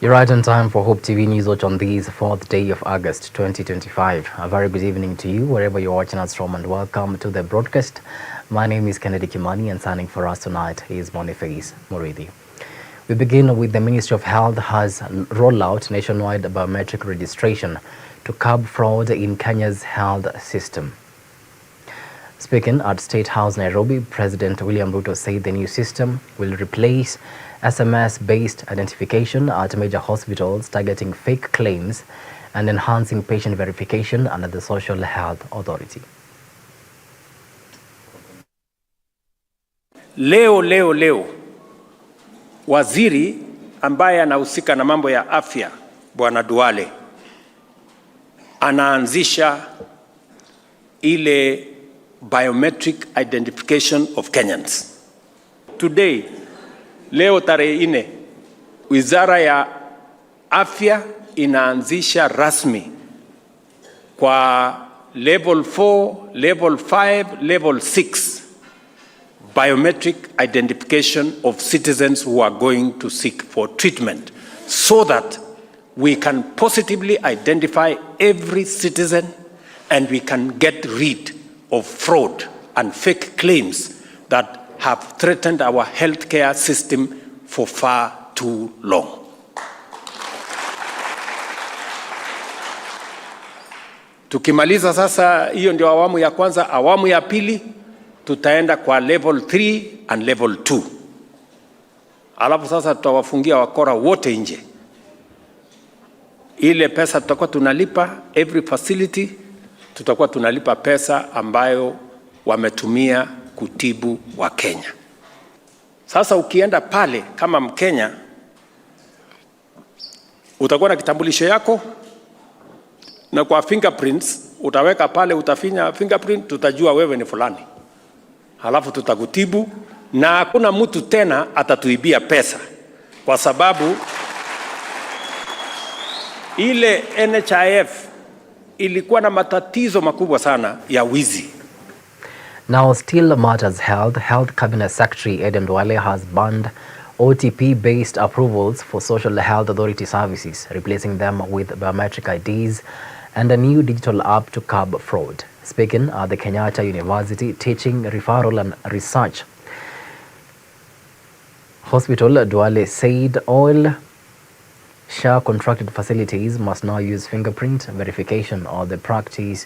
You're right on time for Hope TV Newswatch on this 4th day of August 2025. A very good evening to you, wherever you're watching us from, and welcome to the broadcast. My name is Kimani, and signing for us tonight is Boniface Muridi. We begin with the Ministry of Health has rolled out nationwide biometric registration to curb fraud in Kenya's health system. Speaking at State House, Nairobi, President William Ruto said the new system will replace SMS-based identification at major hospitals, targeting fake claims and enhancing patient verification under the Social Health Authority. Leo waziri ambaye anahusika na mambo ya afya Bwana Duale anaanzisha ile biometric identification of Kenyans. Today, leo tarehe 4, Wizara ya Afya inaanzisha rasmi kwa level 4, level 5, level 6 biometric identification of citizens who are going to seek for treatment, so that we can positively identify every citizen and we can get rid of fraud and fake claims that have threatened our healthcare system for far too long. Tukimaliza sasa, hiyo ndio awamu ya kwanza. Awamu ya pili tutaenda kwa level 3 and level 2. Alafu sasa tutawafungia wakora wote nje. Ile pesa tutakuwa tunalipa, every facility tutakuwa tunalipa pesa ambayo wametumia kutibu wa Kenya. Sasa ukienda pale kama Mkenya, utakuwa na kitambulisho yako na kwa fingerprints utaweka pale, utafinya fingerprint, tutajua wewe ni fulani. Halafu tutakutibu na hakuna mtu tena atatuibia pesa, kwa sababu ile NHIF ilikuwa na matatizo makubwa sana ya wizi. Now, still matters Health Cabinet Secretary Eden Duale has banned OTP-based approvals for Social Health Authority services, replacing them with biometric IDs and a new digital app to curb fraud. Speaking at the Kenyatta University Teaching, Referral and Research Hospital, Duale said all SHA-contracted facilities must now use fingerprint verification or the Practice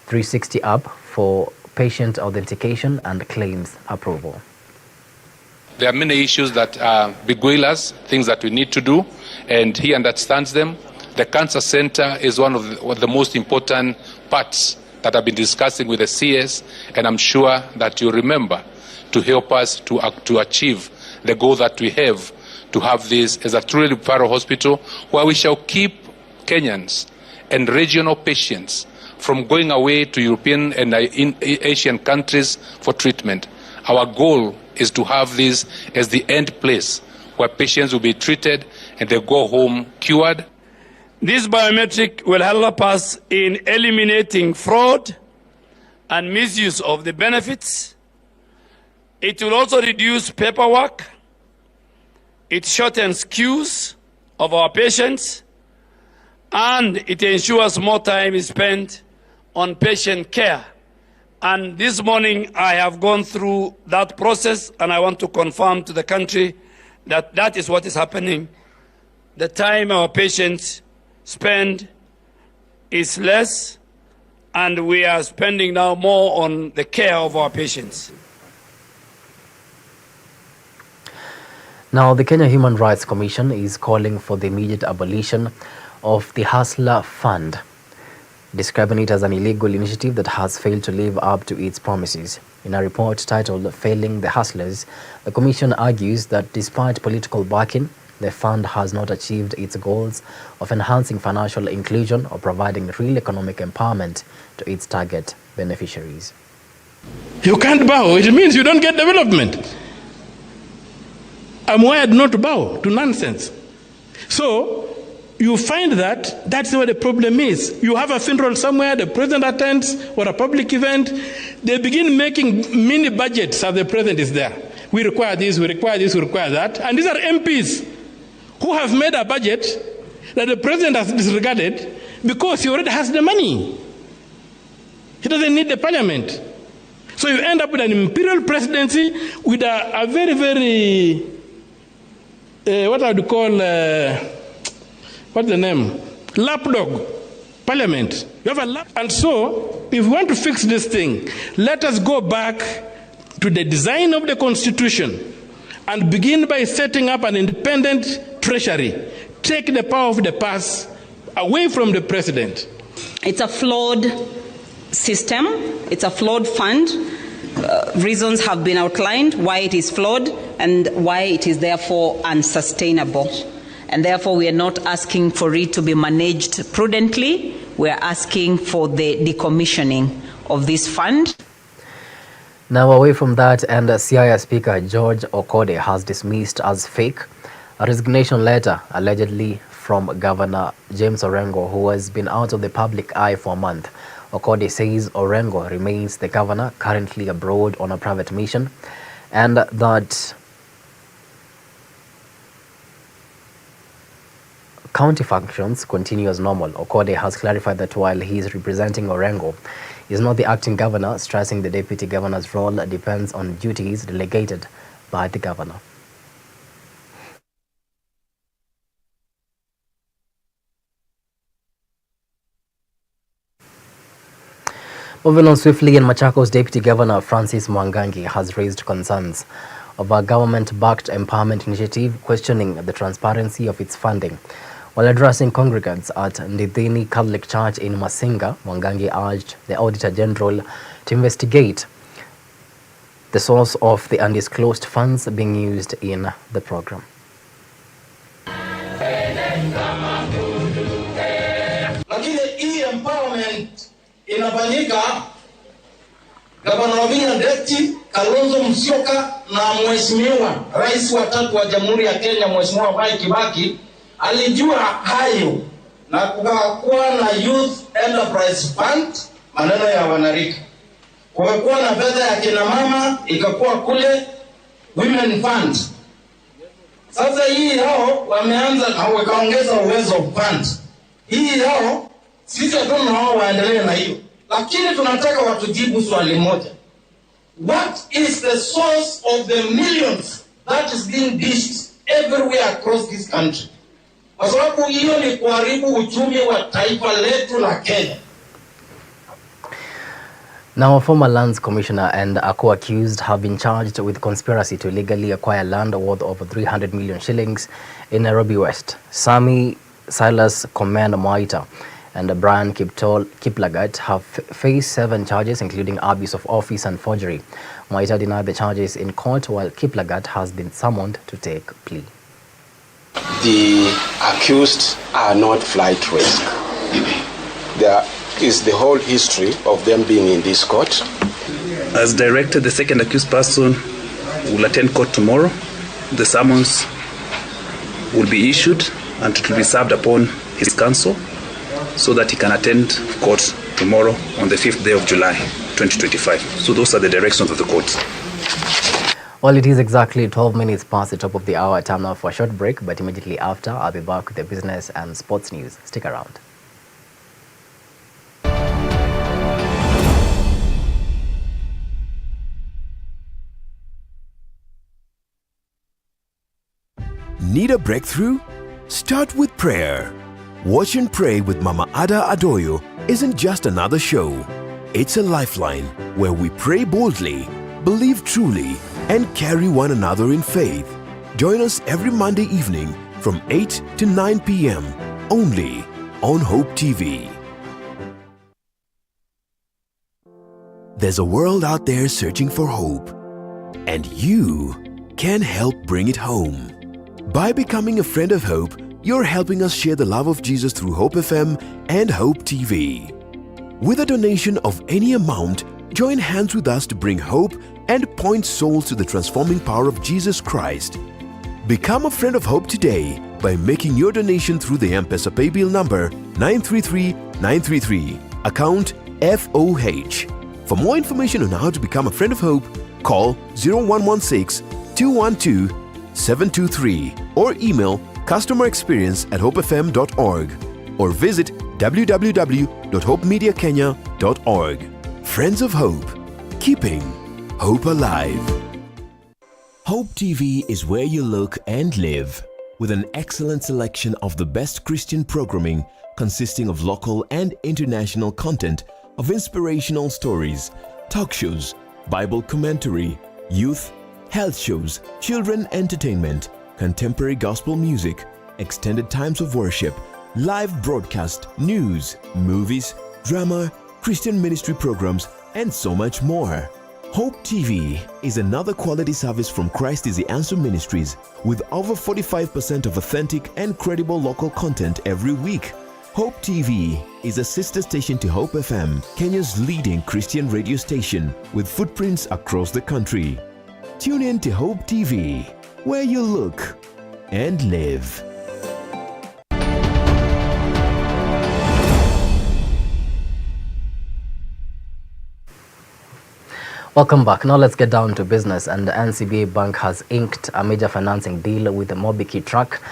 360 app for patient authentication and claims approval. There are many issues that beguile us, things that we need to do, and he understands them. The Cancer Center is one of the most important parts that I've been discussing with the CS, and I'm sure that you remember to help us to achieve the goal that we have, to have this as a truly referral hospital where we shall keep Kenyans and regional patients from going away to European and Asian countries for treatment. Our goal is to have this as the end place where patients will be treated and they go home cured. This biometric will help us in eliminating fraud and misuse of the benefits. It will also reduce paperwork. It shortens queues of our patients, and it ensures more time is spent on patient care. And this morning I have gone through that process, and I want to confirm to the country that that is what is happening. The time our patients spend is less, and we are spending now more on the care of our patients. Now, the Kenya Human Rights Commission is calling for the immediate abolition of the Hustler Fund, describing it as an illegal initiative that has failed to live up to its promises. In a report titled "Failing the Hustlers," the Commission argues that despite political backing, the fund has not achieved its goals of enhancing financial inclusion or providing real economic empowerment to its target beneficiaries. You can't bow. It means you don't get development. I'm wired not to bow to nonsense. So you find that that's where the problem is. You have a funeral somewhere, the president attends, or a public event. They begin making mini budgets as the president is there. We require this, we require this, we require that. And these are MPs who have made a budget that the president has disregarded because he already has the money. He doesn't need the parliament. So you end up with an imperial presidency with a very, very, what I would call, what's the name? Lapdog parliament. You have a lap. And so, if we want to fix this thing, let us go back to the design of the Constitution and begin by setting up an independent treasury. Take the power of the purse away from the president. It's a flawed system. It's a flawed fund. Reasons have been outlined why it is flawed and why it is therefore unsustainable. And therefore we are not asking for it to be managed prudently. We are asking for the decommissioning of this fund. Now away from that, and CIA Speaker George Okode has dismissed as fake a resignation letter allegedly from Governor James Orengo, who has been out of the public eye for a month. Okode says Orengo remains the governor, currently abroad on a private mission, and that county functions continue as normal. Okode has clarified that while he is representing Orengo, he is not the acting governor, stressing the deputy governor's role depends on duties delegated by the governor. Moving on swiftly, in Machakos, Deputy Governor Francis Mwangangi has raised concerns over a government-backed empowerment initiative, questioning the transparency of its funding. While addressing congregants at Ndidhini Catholic Church in Masinga, Mwangangi urged the Auditor General to investigate the source of the undisclosed funds being used in the program. Inafanyika Gavana Wavinya Ndeti, Kalonzo Musyoka na Mheshimiwa Rais wa tatu wa Jamhuri ya Kenya Mheshimiwa Mwai Kibaki alijua hayo na kukakuwa na Youth Enterprise Fund, maneno ya wanarika. Kukakuwa na fedha ya kina mama ikakuwa kule Women Fund. Sasa hii hao wameanza na wakaongeza uwezo fund. Hii hao sisi hatuna wao waendelee na hiyo. Lakini tunataka watujibu swali moja. What is the source of the millions that is being dished everywhere across this country? Kwa sababu hiyo ni kuharibu uchumi wa taifa letu la Kenya. Now, a former lands commissioner and a co-accused have been charged with conspiracy to illegally acquire land worth over 300 million shillings in Nairobi West. Sami Silas Komenda Moita and Brian Kiplagat have faced 7 charges, including abuse of office and forgery. Moita denied the charges in court, while Kiplagat has been summoned to take plea. The accused are not flight risk. There is the whole history of them being in this court. As directed, the second accused person will attend court tomorrow. The summons will be issued and it will be served upon his counsel so that he can attend court tomorrow on the 5th day of July 2025. So those are the directions of the court. Well, it is exactly 12 minutes past the top of the hour. Time now for a short break, but immediately after, I'll be back with the business and sports news. Stick around. Need a breakthrough? Start with prayer. Watch and Pray with Mama Ada Adoyo isn't just another show. It's a lifeline where we pray boldly, believe truly, and carry one another in faith. Join us every Monday evening from 8 to 9 p.m. only on Hope TV. There's a world out there searching for hope, and you can help bring it home. By becoming a friend of Hope, you're helping us share the love of Jesus through Hope FM and Hope TV. With a donation of any amount, join hands with us to bring hope and point souls to the transforming power of Jesus Christ. Become a friend of Hope today by making your donation through the M-Pesa Paybill number 933933, account FOH. For more information on how to become a friend of Hope, call 0116 212 723 or email customer experience at hopefm.org or visit www.hopemediakenya.org. Friends of Hope, keeping hope alive. Hope TV is where you look and live, with an excellent selection of the best Christian programming consisting of local and international content of inspirational stories, talk shows, Bible commentary, youth, health shows, children entertainment, contemporary gospel music, extended times of worship, live broadcast, news, movies, drama, Christian ministry programs, and so much more. Hope TV is another quality service from Christ is the Answer Ministries, with over 45% of authentic and credible local content every week. Hope TV is a sister station to Hope FM, Kenya's leading Christian radio station, with footprints across the country. Tune in to Hope TV, where you look and live. Welcome back. Now let's get down to business. And the NCBA Bank has inked a major financing deal with the Mobiki Truck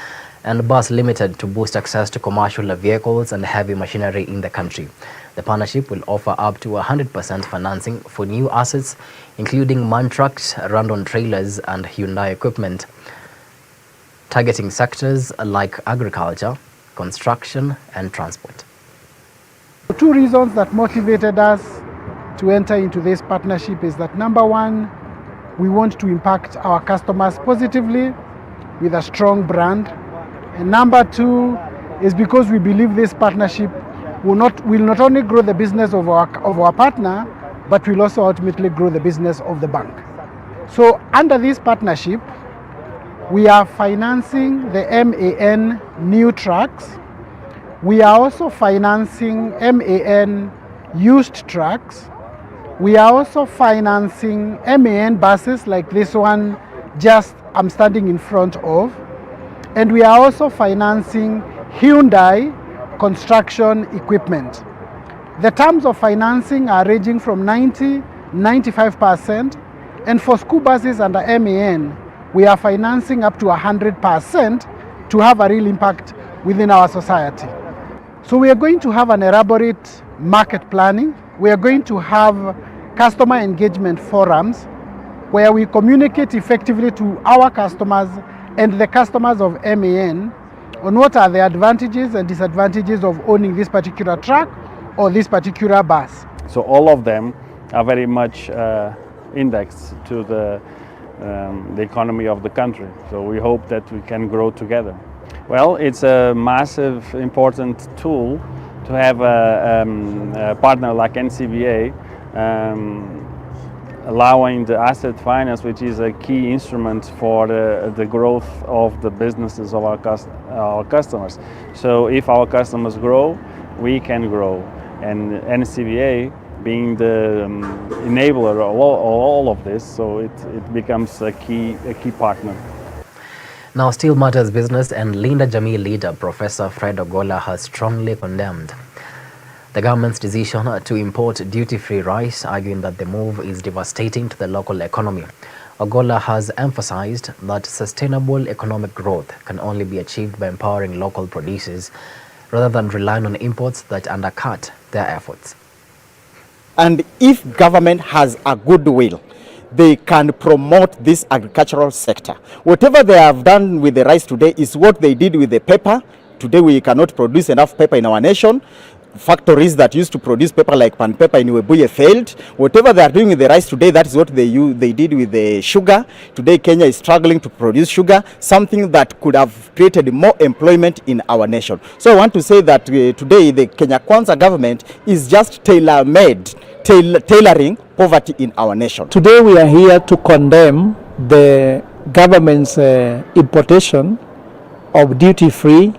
and Bus Limited to boost access to commercial vehicles and heavy machinery in the country. The partnership will offer up to 100% financing for new assets, including MAN trucks, run-on trailers, and Hyundai equipment, targeting sectors like agriculture, construction, and transport. Two reasons that motivated us to enter into this partnership is that, number one, we want to impact our customers positively with a strong brand, and number two is because we believe this partnership will not only grow the business of our partner, but will also ultimately grow the business of the bank. So under this partnership, we are financing the MAN new trucks. We are also financing MAN used trucks. We are also financing MAN buses like this one I'm standing in front of. And we are also financing Hyundai construction equipment. The terms of financing are ranging from 90-95%. And for school buses under MAN, we are financing up to 100% to have a real impact within our society. So we are going to have an elaborate market planning. We are going to have customer engagement forums where we communicate effectively to our customers and the customers of MAN on what are the advantages and disadvantages of owning this particular truck or this particular bus. So all of them are very much indexed to the economy of the country. So we hope that we can grow together. Well, it's a massive, important tool to have a partner like NCBA, allowing the asset finance, which is a key instrument for the growth of the businesses of our customers. So if our customers grow, we can grow. And NCBA being the enabler of all of this, so it becomes a key partner. Now, Still Matters Business and Linda Jamii leader Professor Fred Ogolla has strongly condemned the government's decision to import duty-free rice, arguing that the move is devastating to the local economy. Ogolla has emphasized that sustainable economic growth can only be achieved by empowering local producers rather than relying on imports that undercut their efforts. And if government has a goodwill, they can promote this agricultural sector. Whatever they have done with the rice today is what they did with the paper. Today we cannot produce enough paper in our nation. Factories that used to produce paper like pan paper in Webuye failed. Whatever they are doing with the rice today, that is what they did with the sugar. Today Kenya is struggling to produce sugar, something that could have created more employment in our nation. So I want to say that today the Kenya Kwanza government is just tailoring poverty in our nation. Today we are here to condemn the government's importation of duty-free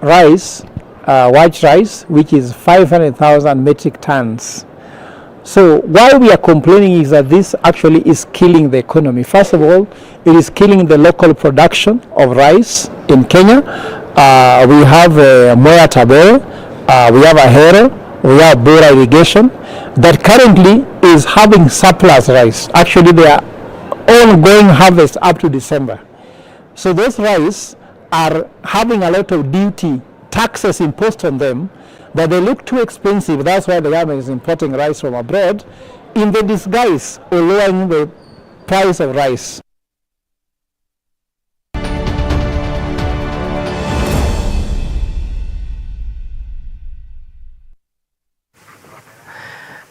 rice, white rice, which is 500,000 metric tons. So why we are complaining is that this actually is killing the economy. First of all, it is killing the local production of rice in Kenya. We have Moya Tabore, we have Ahero, we have Bora Irrigation that currently is having surplus rice. Actually, they are ongoing harvest up to December. So those rice are having a lot of duty, taxes imposed on them, that they look too expensive. That's why the government is importing rice from abroad in the disguise of lowering the price of rice.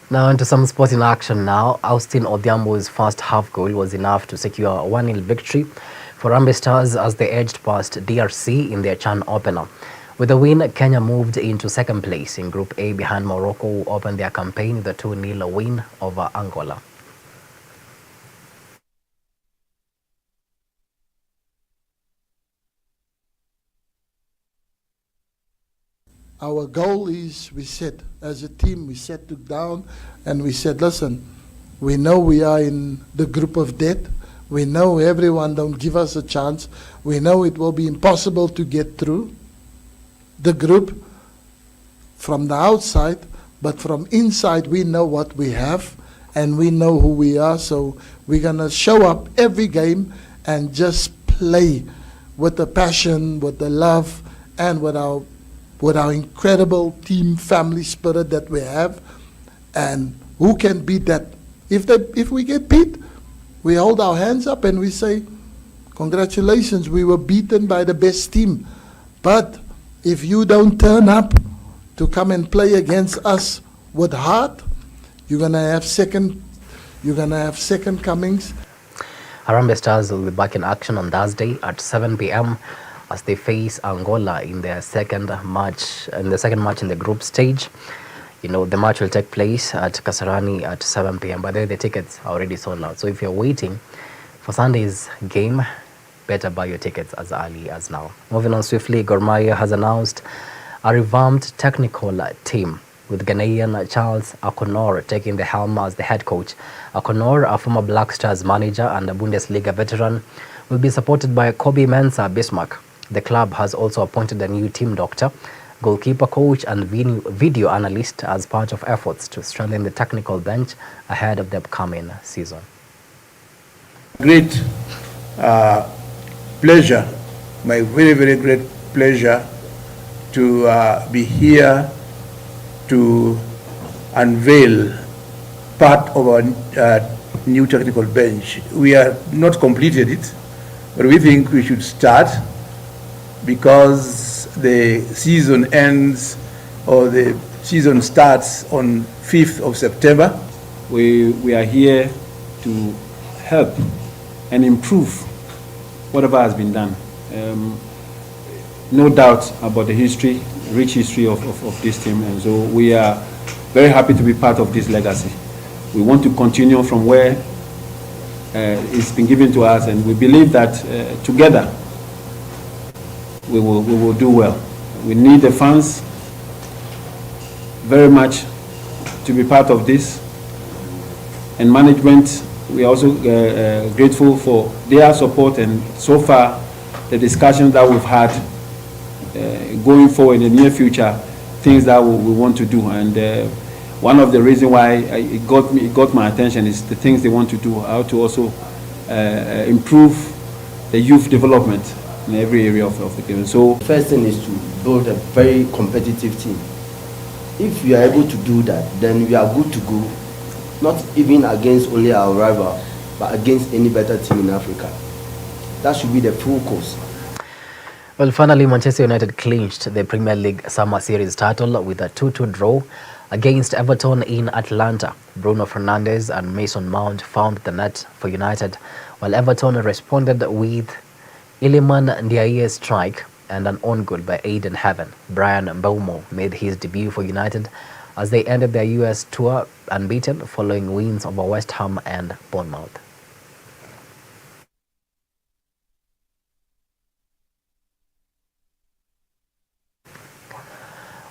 Now into some sporting action now. Austin Odhiambo's first half goal was enough to secure a 1-0 victory for Harambee Stars as they edged past DRC in their CHAN opener. With the win, Kenya moved into second place in Group A behind Morocco, who opened their campaign with a 2-0 win over Angola. Our goal is, we said, as a team, we sat down and we said, listen, we know we are in the group of death. We know everyone don't give us a chance. We know it will be impossible to get through the group from the outside, but from inside we know what we have and we know who we are. So we're going to show up every game and just play with the passion, with the love, and with our incredible team family spirit that we have. And who can beat that? If we get beat, we hold our hands up and we say, congratulations, we were beaten by the best team. But if you don't turn up to come and play against us with heart, you're gonna have second comings. Harambee Stars will be back in action on Thursday at 7 p.m. as they face Angola in their second match in the group stage. You know, the match will take place at Kasarani at 7 p.m. By the way, the tickets are already sold out. So if you're waiting for Sunday's game, better buy your tickets as early as now. Moving on swiftly, Gor Mahia has announced a revamped technical team with Ghanaian Charles Akonor taking the helm as the head coach. Akonor, a former Black Stars manager and a Bundesliga veteran, will be supported by Kobe Mensah Bismarck. The club has also appointed a new team doctor, goalkeeper coach and video analyst as part of efforts to strengthen the technical bench ahead of the upcoming season. Great pleasure, my very, very great pleasure to be here to unveil part of our new technical bench. We have not completed it, but we think we should start because the season ends or the season starts on 5th of September. We are here to help and improve whatever has been done. No doubt about the history, rich history of this team, and so we are very happy to be part of this legacy. We want to continue from where it's been given to us, and we believe that together we will do well. We need the fans very much to be part of this, and management, we are also grateful for their support, and so far the discussions that we've had going forward in the near future, things that we want to do. And one of the reasons why it got my attention is the things they want to do, how to also improve the youth development in every area of the game. So first thing is to build a very competitive team. If we are able to do that, then we are good to go, not even against only our rival, but against any better team in Africa. That should be the full course. Well, finally, Manchester United clinched the Premier League Summer Series title with a 2-2 draw against Everton in Atlanta. Bruno Fernandes and Mason Mount found the net for United, while Everton responded with Iliman Ndiaye's strike and an own goal by Aiden Heaven. Brian Mbeumo made his debut for United as they ended their US tour unbeaten following wins over West Ham and Bournemouth.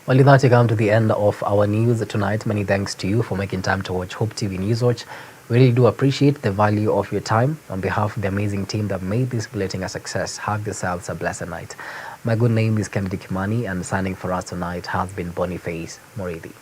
Well, with that, we come to the end of our news tonight. Many thanks to you for making time to watch Hope TV Newswatch. We really do appreciate the value of your time. On behalf of the amazing team that made this bulletin a success, have yourselves a blessed night. My good name is Kimani, and signing for us tonight has been Boniface Moridi.